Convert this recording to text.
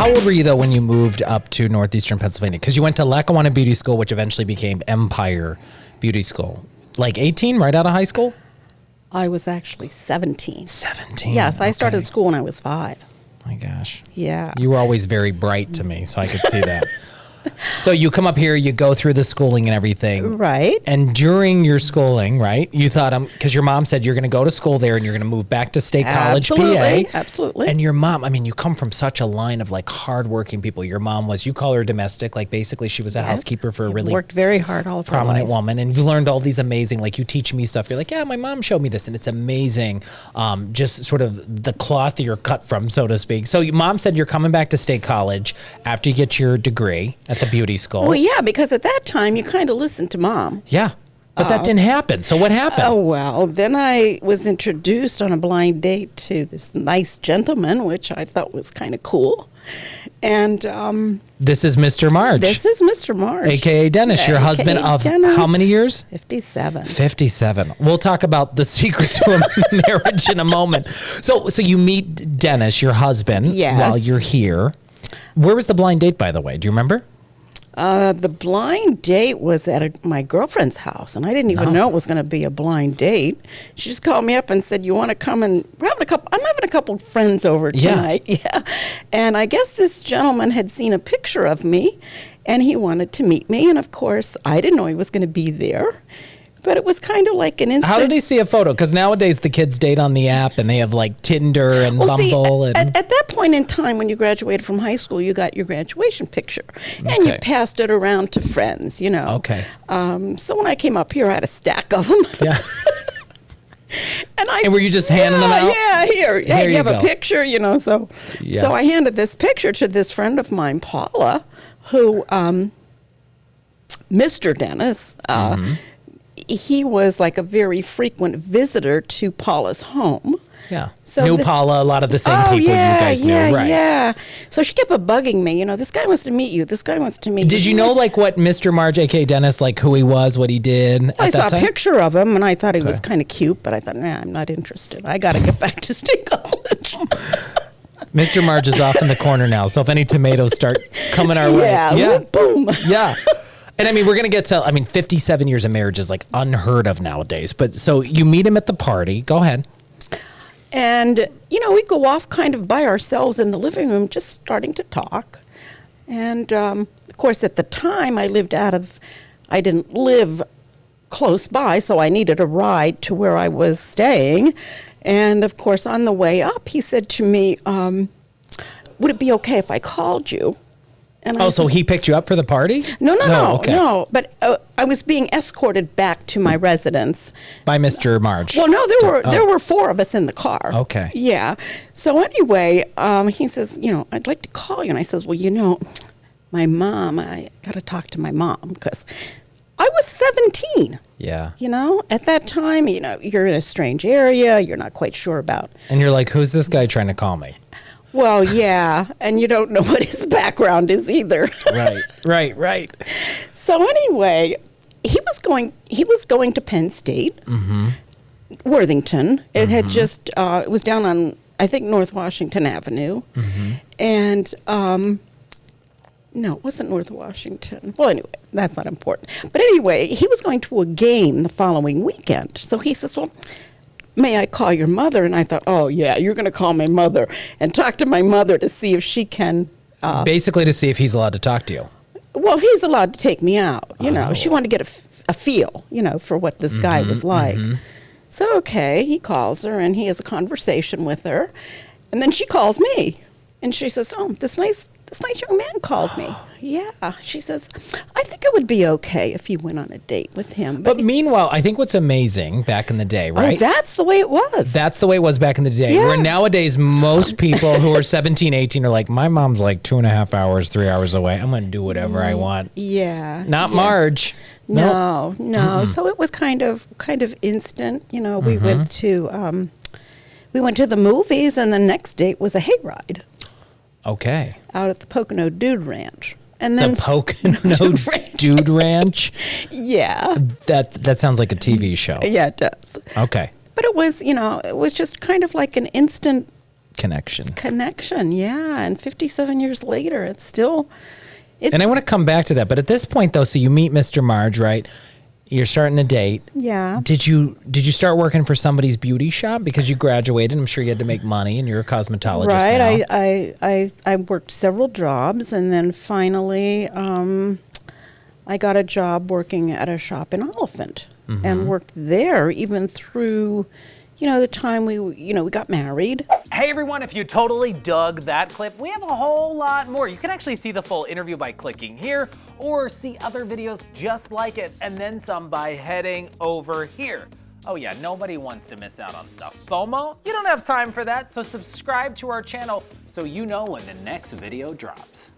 How old were you, though, when you moved up to northeastern Pennsylvania? Because you went to Lackawanna Beauty School, which eventually became Empire Beauty School. Like 18, right out of high school? I was actually 17. 17? Yes, I started school when I was 5. My gosh. Yeah. You were always very bright to me, so I could see that. So you come up here, you go through the schooling and everything. Right. And during your schooling, right, you thought, because your mom said you're going to go to school there and you're going to move back to State College, PA. Absolutely. And your mom, I mean, you come from such a line of like hardworking people. Your mom was, you call her domestic, like basically she was a housekeeper for a really worked very hard all of her prominent life. woman. And you've learned all these amazing, like you teach me stuff. You're like, yeah, my mom showed me this. And it's amazing, just sort of the cloth you're cut from, so to speak. So your mom said you're coming back to State College after you get your degree at the beauty school. Well, yeah, because at that time you kind of listened to Mom. Yeah, but that didn't happen. So what happened? Oh, well, then I was introduced on a blind date to this nice gentleman, which I thought was kind of cool. And this is Mr. Marge. This is Mr. Marge. A.K.A. Dennis, your husband of Dennis. How many years? 57. 57. We'll talk about the secret to a marriage in a moment. So you meet Dennis, your husband, while you're here. Where was the blind date, by the way? Do you remember? The blind date was at my girlfriend's house, and I didn't even know it was going to be a blind date. She just called me up and said, "You want to come and I'm having a couple friends over tonight." Yeah. And I guess this gentleman had seen a picture of me, and he wanted to meet me. And of course, I didn't know he was going to be there. But it was kind of like an instant. How did he see a photo? Because nowadays the kids date on the app and they have like Tinder and Bumble. At that point in time when you graduated from high school, you got your graduation picture. And you passed it around to friends, you know. Okay. So when I came up here, I had a stack of them. Yeah. And were you just handing them out? Yeah, here. Hey, you have a picture, you know. So I handed this picture to this friend of mine, Paula, who, Mr. Dennis, he was like a very frequent visitor to Paula's home. Yeah. So knew Paula, a lot of the same people you guys knew. Right. Yeah. So she kept bugging me, you know, this guy wants to meet you. This guy wants to meet you. Did you know like what Mr. Marge, a.k.a. Dennis, like who he was, what he did? I saw a picture of him and I thought he was kind of cute, but I thought, nah, I'm not interested. I got to get back to State College. Mr. Marge is off in the corner now. So if any tomatoes start coming our way. Yeah. Boom. Yeah. And I mean, we're going to get to, 57 years of marriage is like unheard of nowadays. But so you meet him at the party. Go ahead. And, you know, we go off kind of by ourselves in the living room, just starting to talk. And, of course, at the time I didn't live close by, so I needed a ride to where I was staying. And, of course, on the way up, he said to me, would it be okay if I called you? And so he picked you up for the party? No. But I was being escorted back to my residence by Mr. Marge. Well, no, there were 4 of us in the car. Okay. Yeah. So anyway, he says, you know, I'd like to call you, and I says, well, you know, my mom, I got to talk to my mom because I was 17. Yeah. You know, at that time, you know, you're in a strange area, you're not quite sure about. And you're like, who's this guy trying to call me? Well, yeah, and you don't know what his background is either. Right. So anyway, he was going to Penn State, Worthington. It had just it was down on, I think, North Washington Avenue, and no, it wasn't North Washington. Well, anyway, that's not important. But anyway, he was going to a game the following weekend. So he says, well, may I call your mother? And I thought, oh, yeah, you're going to call my mother and talk to my mother to see if she can. Basically to see if he's allowed to talk to you. Well, he's allowed to take me out. You know, she wanted to get a feel, you know, for what this guy was like. So, okay, he calls her and he has a conversation with her. And then she calls me and she says, oh, this nice young man called me. Yeah. She says, I think it would be okay if you went on a date with him. But meanwhile, I think what's amazing back in the day, right? Oh, that's the way it was. That's the way it was back in the day. Yeah. Where nowadays, most people who are 17, 18 are like, my mom's like 2.5 hours, 3 hours away. I'm going to do whatever I want. Yeah. Not Marge. No. So it was kind of instant. You know, we went to the movies, and the next date was a hayride. Okay. Out at the Pocono Dude Ranch. And then the Pocono Dude Ranch? Yeah. That sounds like a TV show. Yeah, it does. Okay. But it was, you know, it was just kind of like an instant connection. Yeah. And 57 years later, it's still, it's. And I want to come back to that. But at this point, though, so you meet Mr. Marge, right? You're starting to date. Yeah. Did you start working for somebody's beauty shop because you graduated? I'm sure you had to make money, and you're a cosmetologist right. now. I worked several jobs, and then finally I got a job working at a shop in Oliphant, and worked there even through, the time we got married. Hey everyone, if you totally dug that clip, we have a whole lot more. You can actually see the full interview by clicking here, or see other videos just like it, and then some by heading over here. Oh yeah, nobody wants to miss out on stuff. FOMO? You don't have time for that, so subscribe to our channel so you know when the next video drops.